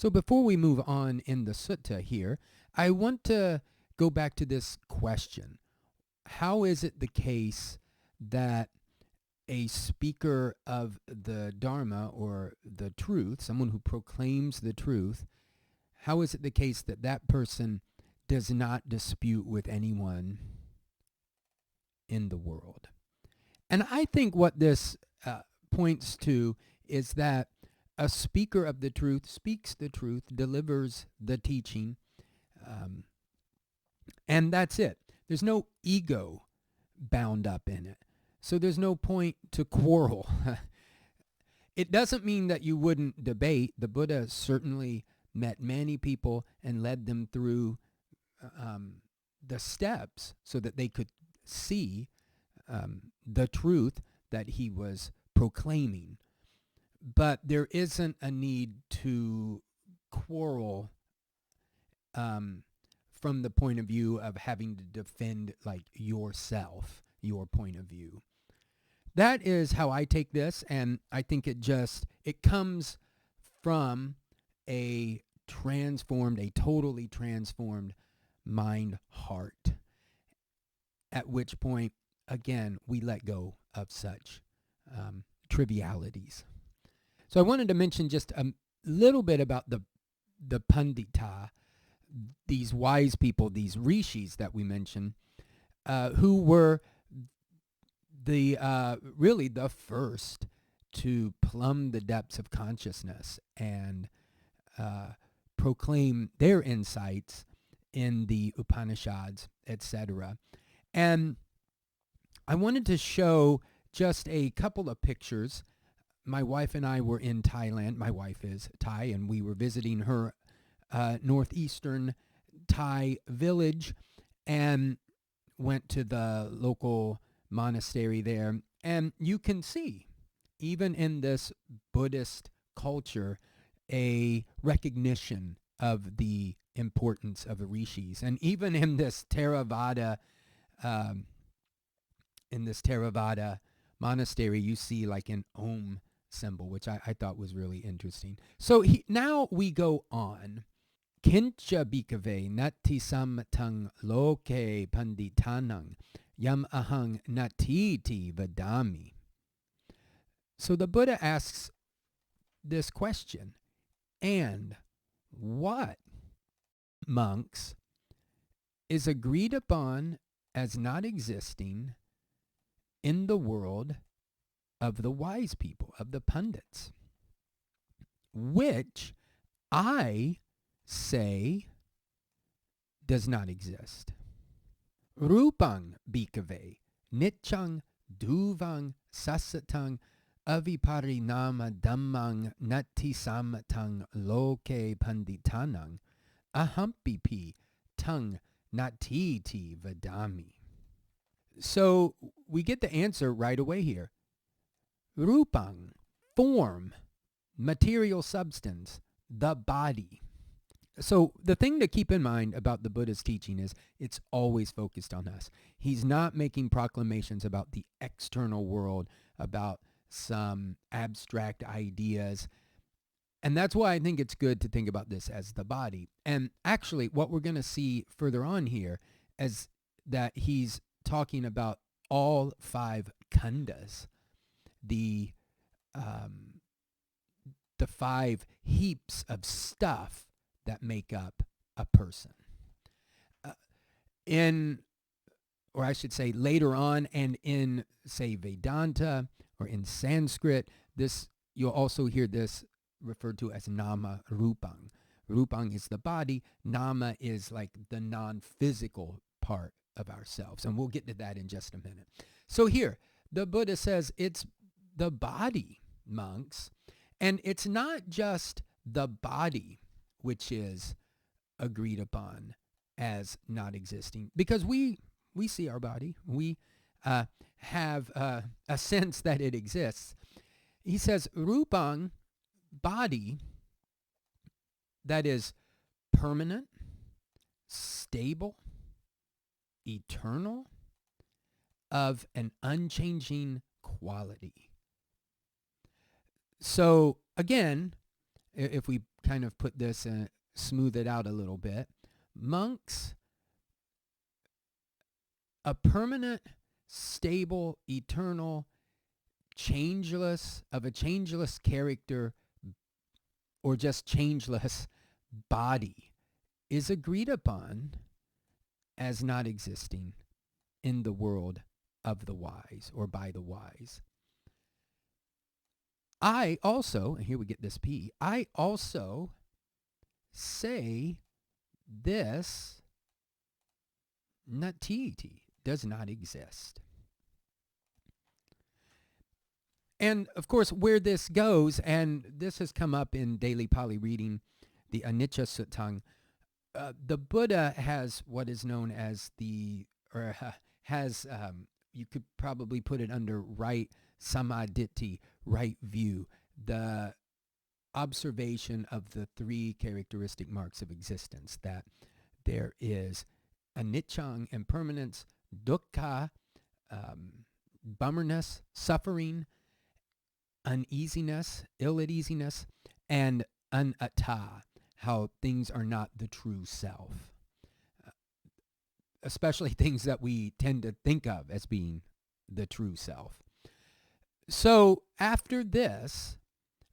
So before we move on in the sutta here, I want to go back to this question. How is it the case that a speaker of the Dharma or the truth, someone who proclaims the truth, how is it the case that that person does not dispute with anyone in the world? And I think what this points to is that a speaker of the truth speaks the truth, delivers the teaching, and that's it. There's no ego bound up in it. So there's no point to quarrel. It doesn't mean that you wouldn't debate. The Buddha certainly met many people and led them through the steps so that they could see the truth that he was proclaiming. But there isn't a need to quarrel from the point of view of having to defend like yourself, your point of view. That is how I take this, and I think it comes from a totally transformed mind, heart, at which point, again, we let go of such trivialities. So I wanted to mention just a little bit about the paṇḍitānaṃ, these wise people, these rishis that we mentioned, who were really the first to plumb the depths of consciousness and proclaim their insights in the Upanishads, etc. And I wanted to show just a couple of pictures. My wife and I were in Thailand. My wife is Thai, and we were visiting her northeastern Thai village and went to the local monastery there. And you can see, even in this Buddhist culture, a recognition of the importance of the rishis. And even in this Theravada monastery, you see like an Om symbol, which I thought was really interesting. So now we go on. Kiñca bhikkhave natthīsammataṃ loke paṇḍitānaṃ yamahaṃ natthī'ti vadāmi. So the Buddha asks this question, and what, monks, is agreed upon as not existing in the world of the wise people, of the pundits, which I say does not exist. Rūpaṃ bhikkhave niccaṃ dhuvaṃ sassataṃ avipariṇāmadhammaṃ natthisammataṃ loke paṇḍitānaṃ ahampi taṃ natthī'ti vadāmi. So we get the answer right away here. Rūpaṃ, form, material substance, the body. So the thing to keep in mind about the Buddha's teaching is it's always focused on us. He's not making proclamations about the external world, about some abstract ideas. And that's why I think it's good to think about this as the body. And actually, what we're going to see further on here is that he's talking about all 5 khandhas, the 5 heaps of stuff that make up a person. Or I should say later on, and in, say, Vedanta or in Sanskrit, you'll also hear this referred to as nama Rūpaṃ. Rūpaṃ is the body. Nama is like the non-physical part of ourselves. And we'll get to that in just a minute. So here, the Buddha says it's the body, monks. And it's not just the body which is agreed upon as not existing. Because we see our body. We have a sense that it exists. He says, Rūpaṃ, body, that is permanent, stable, eternal, of an unchanging quality. So again, if we kind of put this and smooth it out a little bit. Monks, a permanent, stable, eternal, changeless, of a changeless character or just changeless body is agreed upon as not existing in the world of the wise or by the wise. I also, and here we get this P, I also say this natthī'ti does not exist. And of course, where this goes, and this has come up in daily Pali reading, the anicca sutta, the Buddha has what is known as you could probably put it under right samadhitti, right view, the observation of the three characteristic marks of existence, that there is niccaṃ, impermanence, dukkha, bummerness, suffering, uneasiness, ill-at-easiness, and anatta, how things are not the true self, especially things that we tend to think of as being the true self. So after this,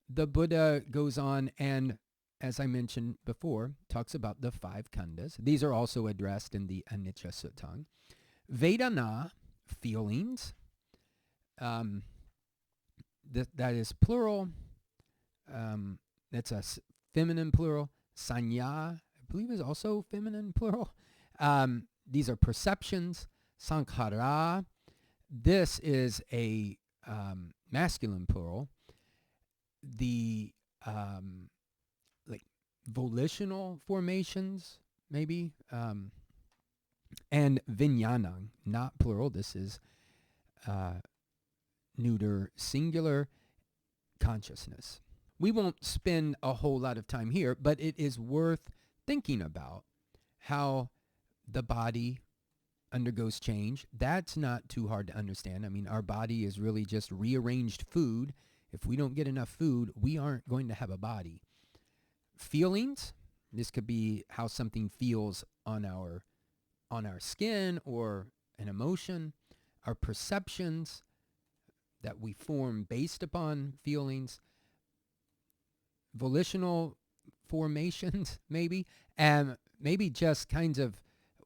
the Buddha goes on and, as I mentioned before, talks about the five khandhas. These are also addressed in the anicca sutta. Vedanā, feelings. That is plural. That's a feminine plural. Saññā, I believe, is also feminine plural. These are perceptions. Saṅkhārā, this is a masculine plural. The like volitional formations, maybe, and viññāṇaṃ, not plural. This is neuter singular consciousness. We won't spend a whole lot of time here, but it is worth thinking about how the body undergoes change. That's not too hard to understand. I mean, our body is really just rearranged food. If we don't get enough food, we aren't going to have a body. Feelings, this could be how something feels on our skin or an emotion. Our perceptions that we form based upon feelings. Volitional formations, maybe, and maybe just kinds of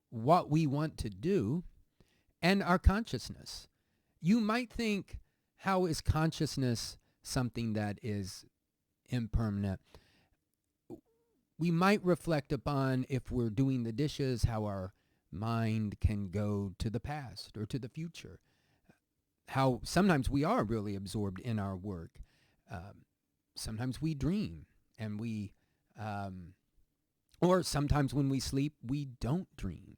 what we want to do, and our consciousness. You might think, how is consciousness something that is impermanent? We might reflect upon, if we're doing the dishes, how our mind can go to the past or to the future. How sometimes we are really absorbed in our work. Sometimes we dream, and or sometimes when we sleep, we don't dream.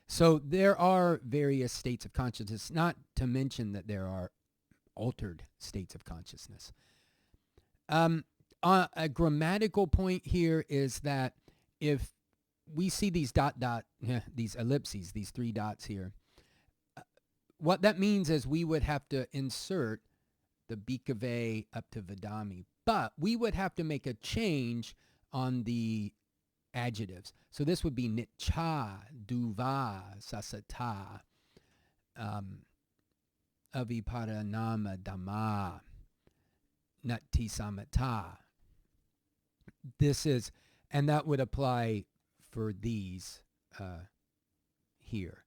So there are various states of consciousness, not to mention that there are altered states of consciousness. A grammatical point here is that if we see these these ellipses, these three dots here, what that means is we would have to insert the bhikkhave up to vadāmi, but we would have to make a change on the adjectives. So this would be niccaṃ, dhuvaṃ, sassataṃ, avipariṇāmadhammaṃ, natthisammataṃ. This is, and that would apply for these here.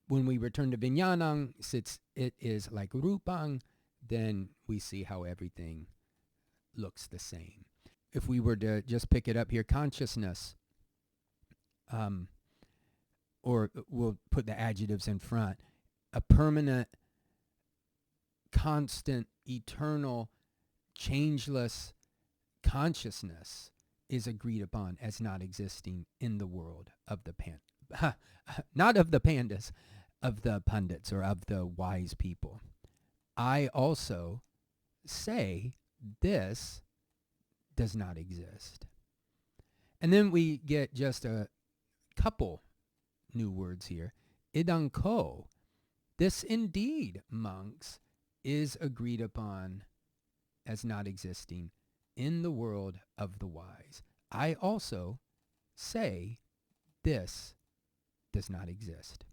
When we return to viññāṇaṃ, since it is like Rūpaṃ, then we see how everything looks the same. If we were to just pick it up here, consciousness, or we'll put the adjectives in front, a permanent, constant, eternal, changeless consciousness is agreed upon as not existing in the world of the not of the pandas, of the pundits or of the wise people. I also say this does not exist. And then we get just a couple new words here. Idaṃ. This indeed, monks, is agreed upon as not existing in the world of the wise. I also say this does not exist.